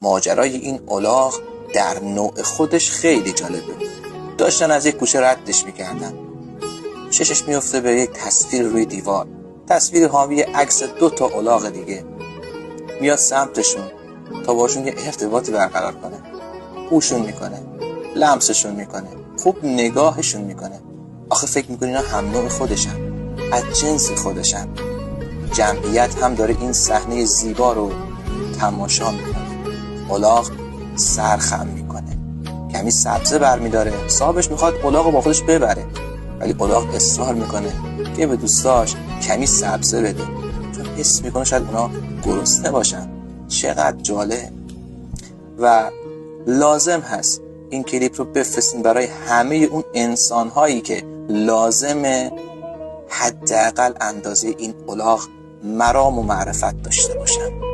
ماجرای این الاغ در نوع خودش خیلی جالبه. داشتن از یک کوچه ردش میکردن، چشش میفته به یک تصویر روی دیوار، تصویر حاوی عکس 2 تا الاغ دیگه. میاد سمتشون تا باشون یه ارتباطی برقرار کنه، بوشون میکنه، لمسشون میکنه، خوب نگاهشون میکنه. آخه فکر میکنه اینا هم نوع خودشن، از جنس خودشن. جمعیت هم داره این صحنه زیبا رو تماشا میکنه. الاغ سرخم میکنه، کمی سبزه برمیداره، صاحبش میخواد الاغ رو با خودش ببره، ولی الاغ اصرار میکنه که به دوستاش کمی سبزه بده، چون حس میکنه شاید اونا گرسنه باشن. چقدر جالب. و لازم هست این کلیپ رو بفرستین برای همه اون انسان هایی که لازمه حداقل اندازه این الاغ مرام و معرفت داشته باشن.